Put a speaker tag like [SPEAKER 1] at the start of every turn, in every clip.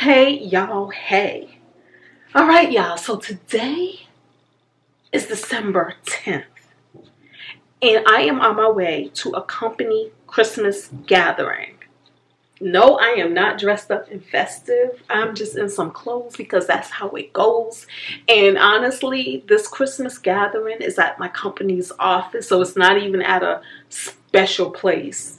[SPEAKER 1] Hey y'all, hey. All right, y'all. So today is December 10th, and I am on my way to a company Christmas gathering. No, I am not dressed up and festive. I'm just in some clothes because that's how it goes. And honestly, this Christmas gathering is at my company's office, so it's not even at a special place.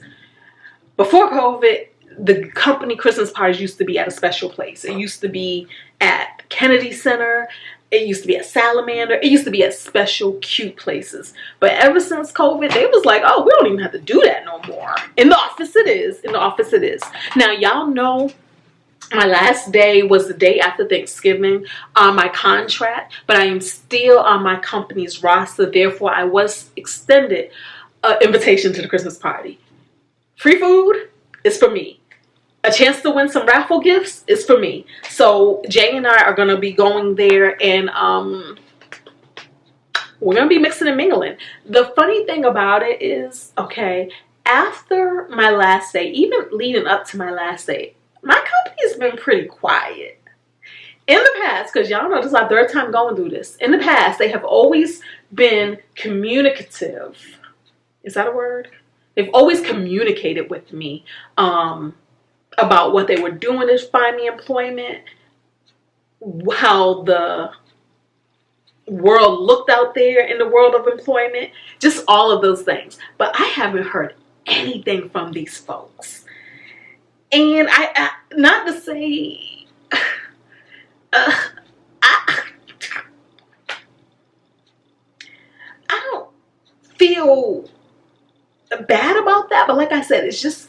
[SPEAKER 1] Before COVID, the company Christmas parties used to be at a special place. It used to be at Kennedy Center. It used to be at Salamander. It used to be at special cute places. But ever since COVID, they was like, oh, we don't even have to do that no more. In the office it is. In the office it is. Now, y'all know my last day was the day after Thanksgiving on my contract, but I am still on my company's roster. Therefore, I was extended an invitation to the Christmas party. Free food is for me. A chance to win some raffle gifts is for me. So Jay and I are going to be going there, and we're going to be mixing and mingling. The funny thing about it is, okay, after my last day, even leading up to my last day, my company has been pretty quiet. In the past, because y'all know this is our third time going through this. In the past, they have always been communicative. Is that a word? They've always communicated with me about what they were doing to find me employment, how the world looked out there in the world of employment, just all of those things. But I haven't heard anything from these folks. And I not to say, I don't feel bad about that, but like I said, it's just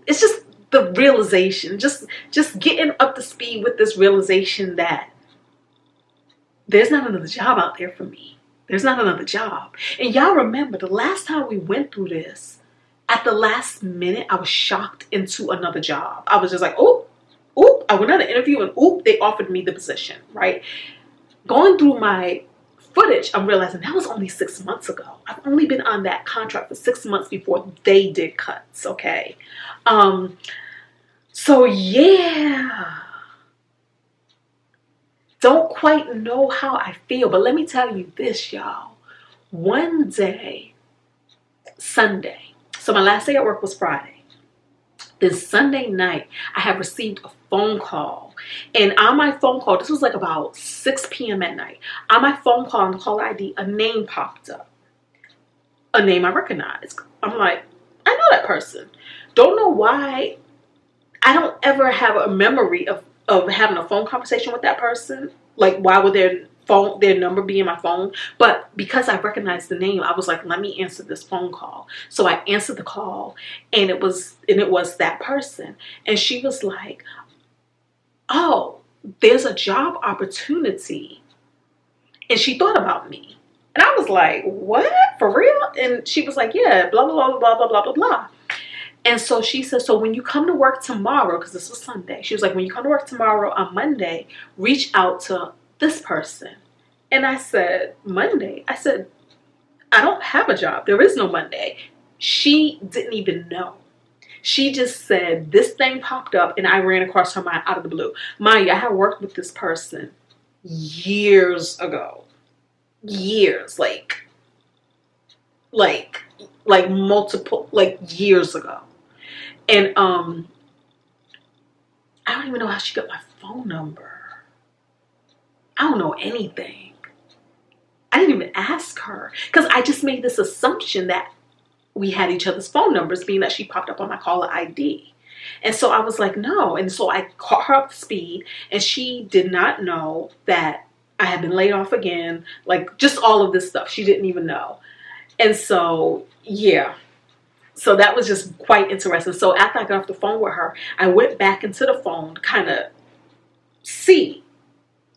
[SPEAKER 1] it's just the realization, just getting up to speed with this realization that there's not another job out there for me. There's not another job. And y'all remember the last time we went through this, at the last minute, I was shocked into another job. I was just like, oop, I went on an interview and oop, they offered me the position, right? Going through my footage, I'm realizing that was only 6 months ago. I've only been on that contract for 6 months before they did cuts, okay? So yeah, don't quite know how I feel, but let me tell you this, y'all. One day, Sunday, so my last day at work was Friday. This Sunday night, I have received a phone call. And on my phone call, this was like about 6 p.m. at night. On my phone call on the caller ID, a name popped up. A name I recognized. I'm like, I know that person. Don't know why. I don't ever have a memory of having a phone conversation with that person. Like, why would their number be in my phone? But because I recognized the name, I was like, let me answer this phone call. So I answered the call, and it was that person. And she was like, oh, there's a job opportunity. And she thought about me. And I was like, what? For real? And she was like, yeah, blah, blah, blah, blah, blah, blah, blah, blah. And so she said, so when you come to work tomorrow, because this was Sunday, she was like, when you come to work tomorrow on Monday, reach out to this person. And I said, Monday? I said, I don't have a job. There is no Monday. She didn't even know. She just said, this thing popped up, and I ran across her mind out of the blue. Mind you, I had worked with this person years ago. Years, like multiple, years ago. And I don't even know how she got my phone number. I don't know anything. I didn't even ask her because I just made this assumption that we had each other's phone numbers, being that she popped up on my caller ID. And so I was like, no. And so I caught her up to speed, and she did not know that I had been laid off again. Like, just all of this stuff. She didn't even know. And so, yeah. So that was just quite interesting. So after I got off the phone with her, I went back into the phone to kind of see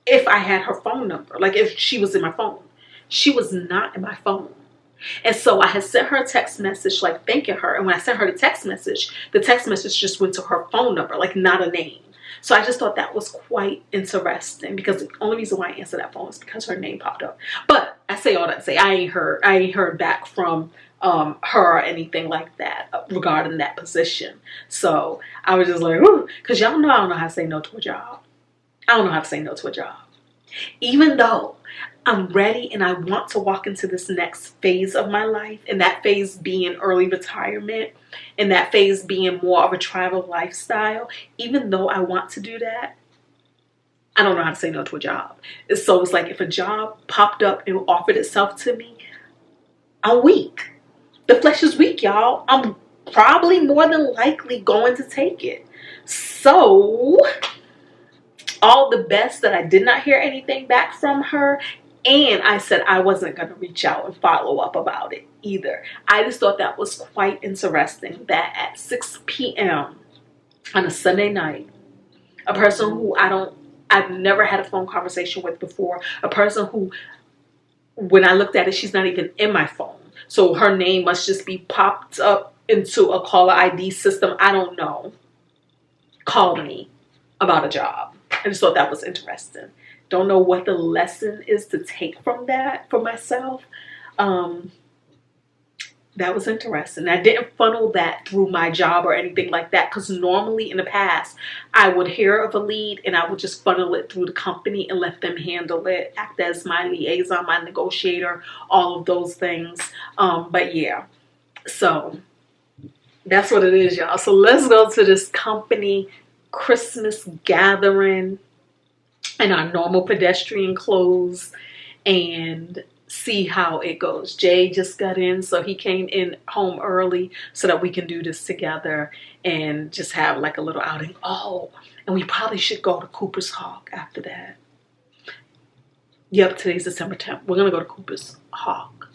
[SPEAKER 1] if I had her phone number. Like, if she was in my phone. She was not in my phone. And so I had sent her a text message, like, thanking her. And when I sent her the text message just went to her phone number, like, not a name. So I just thought that was quite interesting, because the only reason why I answered that phone is because her name popped up. But I say all that to say I ain't heard back from her or anything like that regarding that position. So I was just like, ooh, because y'all know I don't know how to say no to a job. I don't know how to say no to a job. Even though I'm ready and I want to walk into this next phase of my life, and that phase being early retirement, and that phase being more of a travel lifestyle, even though I want to do that, I don't know how to say no to a job. So it's like if a job popped up and offered itself to me, I'm weak. The flesh is weak, y'all. I'm probably more than likely going to take it. So all the best that I did not hear anything back from her. And I said I wasn't going to reach out and follow up about it either. I just thought that was quite interesting that at 6 p.m. on a Sunday night, a person who I've never had a phone conversation with before, a person who, when I looked at it, she's not even in my phone. So her name must just be popped up into a caller ID system. I don't know. Called me about a job. I just thought that was interesting. Don't know what the lesson is to take from that for myself. That was interesting. I didn't funnel that through my job or anything like that, because normally in the past I would hear of a lead and I would just funnel it through the company and let them handle it, act as my liaison, my negotiator, all of those things. But yeah, so that's what it is, y'all. So let's go to this company Christmas gathering in our normal pedestrian clothes and see how it goes. Jay just got in, so he came in home early so that we can do this together and just have like a little outing. Oh, and we probably should go to Cooper's Hawk after that. Yep, today's December 10th. We're gonna go to Cooper's Hawk.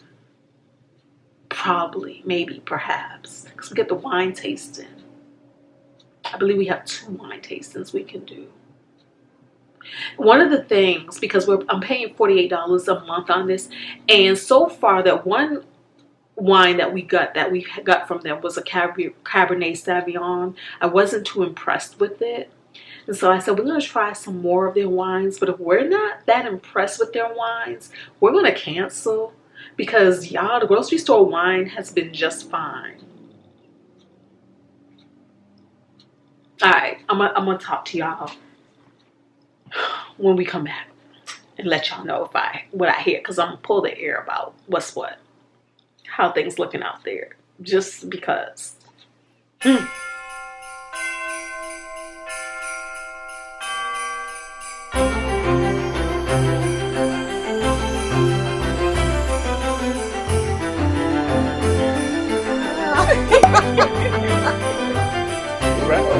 [SPEAKER 1] Probably, maybe, perhaps, because we get the wine tasting. I believe we have 2 wine tastings we can do. One of the things, because I'm paying $48 a month on this, and so far that one wine that we got from them was a Cabernet Sauvignon. I wasn't too impressed with it, and so I said we're going to try some more of their wines, but if we're not that impressed with their wines, we're going to cancel, because y'all, the grocery store wine has been just fine. All right, I'm gonna talk to y'all when we come back and let y'all know what I hear, because I'm gonna pull the air about what's what, how things looking out there, just because.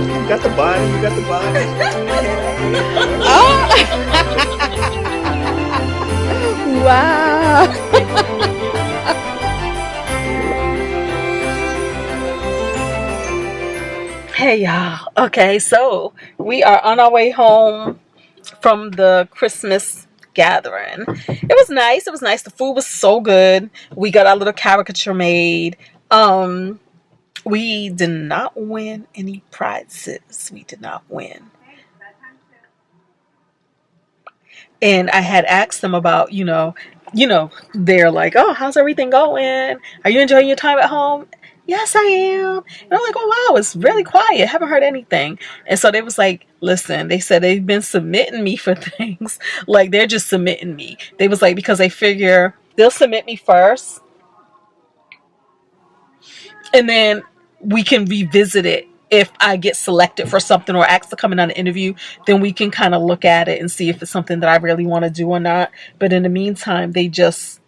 [SPEAKER 2] You got the body, you got the body.
[SPEAKER 3] Oh. Wow.
[SPEAKER 1] Hey y'all. Okay, so we are on our way home from the Christmas gathering. It was nice. The food was so good. We got our little caricature made. We did not win any prizes. We did not win. And I had asked them about, they're like, oh, how's everything going? Are you enjoying your time at home? Yes, I am. And I'm like, oh, wow, it's really quiet. Haven't heard anything. And so they was like, listen, they said they've been submitting me for things. Like, they're just submitting me. They was like, because they figure they'll submit me first, and then we can revisit it. If I get selected for something or asked to come in on an interview, then we can kind of look at it and see if it's something that I really want to do or not. But in the meantime, they just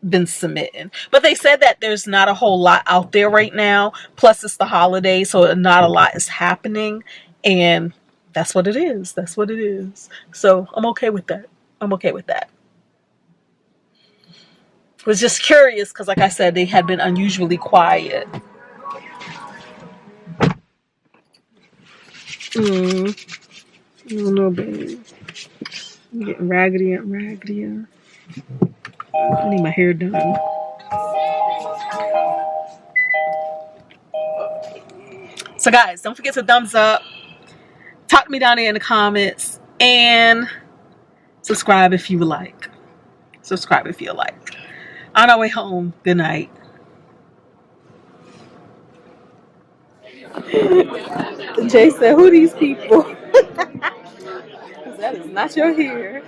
[SPEAKER 1] been submitting. But they said that there's not a whole lot out there right now. Plus, it's the holidays, so not a lot is happening. And that's what it is. That's what it is. So I'm okay with that. Was just curious because, like I said, they had been unusually quiet. I don't know, babe. I'm getting raggedier and raggedier. I need my hair done. So, guys, don't forget to thumbs up. Talk to me down there in the comments. And subscribe if you like. On our way home. Good night.
[SPEAKER 3] Jay said, "Who these people?" 'Cause that is not your hair.